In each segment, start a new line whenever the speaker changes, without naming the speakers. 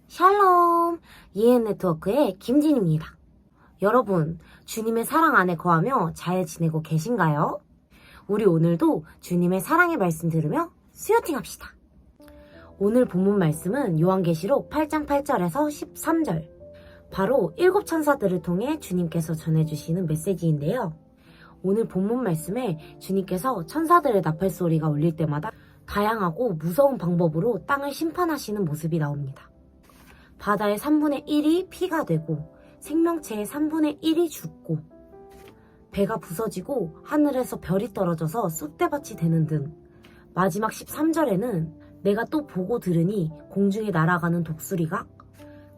샬롬! 이엔네트워크의 김진입니다. 여러분, 주님의 사랑 안에 거하며 잘 지내고 계신가요? 우리 오늘도 주님의 사랑의 말씀 들으며 수요팅 합시다. 오늘 본문 말씀은 요한계시록 8장 8절에서 13절. 바로 7 천사들을 통해 주님께서 전해주시는 메시지인데요. 오늘 본문 말씀에 주님께서 천사들의 나팔 소리가 울릴 때마다 다양하고 무서운 방법으로 땅을 심판하시는 모습이 나옵니다. 바다의 3분의 1이 피가 되고 생명체의 3분의 1이 죽고 배가 부서지고 하늘에서 별이 떨어져서 쑥대밭이 되는 등 마지막 13절에는 내가 또 보고 들으니 공중에 날아가는 독수리가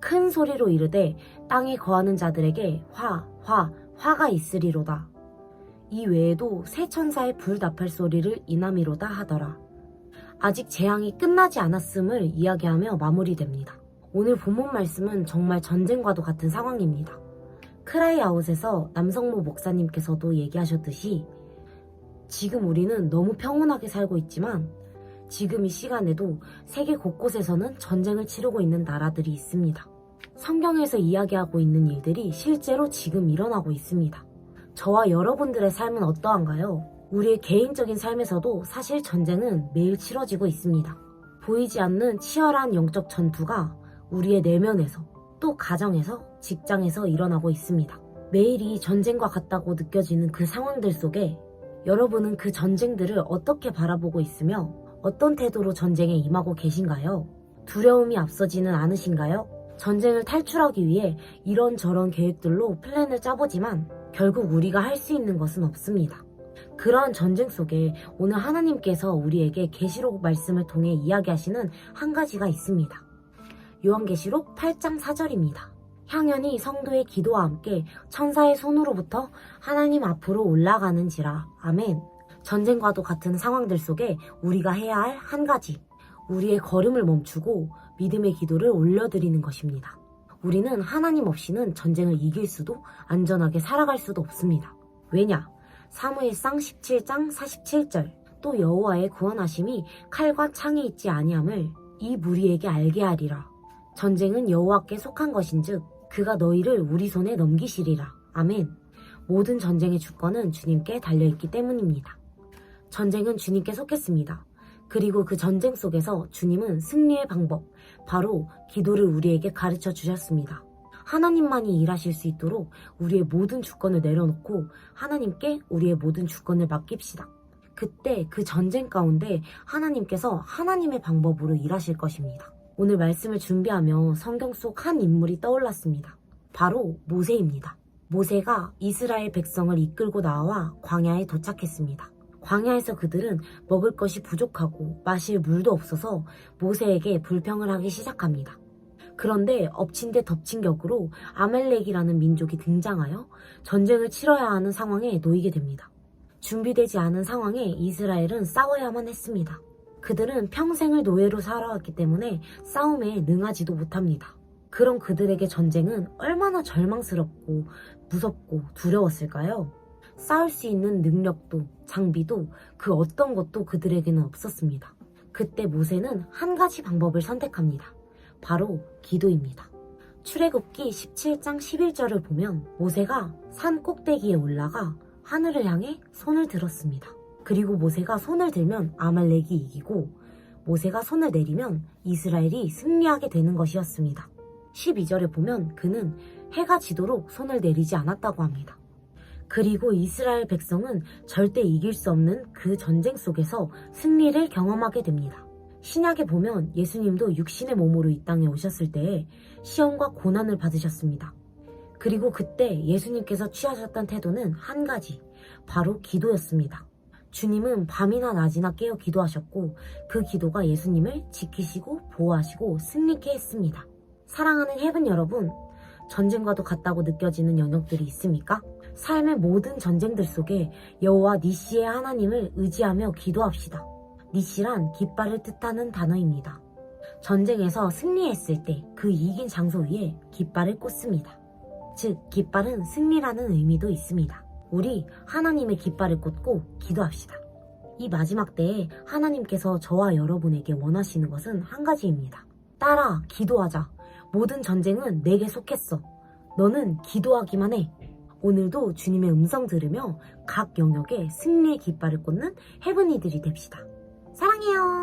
큰 소리로 이르되 땅에 거하는 자들에게 화가 있으리로다. 이 외에도 세 천사의 불나팔 소리를 인하미로다 하더라. 아직 재앙이 끝나지 않았음을 이야기하며 마무리됩니다. 오늘 본문 말씀은 정말 전쟁과도 같은 상황입니다. 크라이아웃에서 남성모 목사님께서도 얘기하셨듯이 지금 우리는 너무 평온하게 살고 있지만 지금 이 시간에도 세계 곳곳에서는 전쟁을 치르고 있는 나라들이 있습니다. 성경에서 이야기하고 있는 일들이 실제로 지금 일어나고 있습니다. 저와 여러분들의 삶은 어떠한가요? 우리의 개인적인 삶에서도 사실 전쟁은 매일 치러지고 있습니다. 보이지 않는 치열한 영적 전투가 우리의 내면에서 또 가정에서 직장에서 일어나고 있습니다. 매일이 전쟁과 같다고 느껴지는 그 상황들 속에 여러분은 그 전쟁들을 어떻게 바라보고 있으며 어떤 태도로 전쟁에 임하고 계신가요? 두려움이 앞서지는 않으신가요? 전쟁을 탈출하기 위해 이런저런 계획들로 플랜을 짜보지만 결국 우리가 할 수 있는 것은 없습니다. 그러한 전쟁 속에 오늘 하나님께서 우리에게 계시록 말씀을 통해 이야기하시는 한 가지가 있습니다. 요한계시록 8장 4절입니다. 향연이 성도의 기도와 함께 천사의 손으로부터 하나님 앞으로 올라가는지라. 아멘. 전쟁과도 같은 상황들 속에 우리가 해야 할 한 가지, 우리의 걸음을 멈추고 믿음의 기도를 올려드리는 것입니다. 우리는 하나님 없이는 전쟁을 이길 수도 안전하게 살아갈 수도 없습니다. 왜냐? 사무엘상 17장 47절 또 여호와의 구원하심이 칼과 창에 있지 아니함을 이 무리에게 알게 하리라. 전쟁은 여호와께 속한 것인즉 그가 너희를 우리 손에 넘기시리라. 아멘. 모든 전쟁의 주권은 주님께 달려있기 때문입니다. 전쟁은 주님께 속했습니다. 그리고 그 전쟁 속에서 주님은 승리의 방법, 바로 기도를 우리에게 가르쳐 주셨습니다. 하나님만이 일하실 수 있도록 우리의 모든 주권을 내려놓고 하나님께 우리의 모든 주권을 맡깁시다. 그때 그 전쟁 가운데 하나님께서 하나님의 방법으로 일하실 것입니다. 오늘 말씀을 준비하며 성경 속 한 인물이 떠올랐습니다. 바로 모세입니다. 모세가 이스라엘 백성을 이끌고 나와 광야에 도착했습니다. 광야에서 그들은 먹을 것이 부족하고 마실 물도 없어서 모세에게 불평을 하기 시작합니다. 그런데 엎친 데 덮친 격으로 아말렉이라는 민족이 등장하여 전쟁을 치러야 하는 상황에 놓이게 됩니다. 준비되지 않은 상황에 이스라엘은 싸워야만 했습니다. 그들은 평생을 노예로 살아왔기 때문에 싸움에 능하지도 못합니다. 그런 그들에게 전쟁은 얼마나 절망스럽고 무섭고 두려웠을까요? 싸울 수 있는 능력도 장비도 그 어떤 것도 그들에게는 없었습니다. 그때 모세는 한 가지 방법을 선택합니다. 바로 기도입니다. 출애굽기 17장 11절을 보면 모세가 산 꼭대기에 올라가 하늘을 향해 손을 들었습니다. 그리고 모세가 손을 들면 아말렉이 이기고 모세가 손을 내리면 이스라엘이 승리하게 되는 것이었습니다. 12절에 보면 그는 해가 지도록 손을 내리지 않았다고 합니다. 그리고 이스라엘 백성은 절대 이길 수 없는 그 전쟁 속에서 승리를 경험하게 됩니다. 신약에 보면 예수님도 육신의 몸으로 이 땅에 오셨을 때에 시험과 고난을 받으셨습니다. 그리고 그때 예수님께서 취하셨던 태도는 한 가지, 바로 기도였습니다. 주님은 밤이나 낮이나 깨어 기도하셨고 그 기도가 예수님을 지키시고 보호하시고 승리케 했습니다. 사랑하는 헤븐 여러분, 전쟁과도 같다고 느껴지는 영역들이 있습니까? 삶의 모든 전쟁들 속에 여호와 니시의 하나님을 의지하며 기도합시다. 니시란 깃발을 뜻하는 단어입니다. 전쟁에서 승리했을 때 그 이긴 장소 위에 깃발을 꽂습니다. 즉, 깃발은 승리라는 의미도 있습니다. 우리 하나님의 깃발을 꽂고 기도합시다. 이 마지막 때에 하나님께서 저와 여러분에게 원하시는 것은 한 가지입니다. 따라 기도하자. 모든 전쟁은 내게 속했어. 너는 기도하기만 해. 오늘도 주님의 음성 들으며 각 영역에 승리의 깃발을 꽂는 해븐이들이 됩시다. 사랑해요.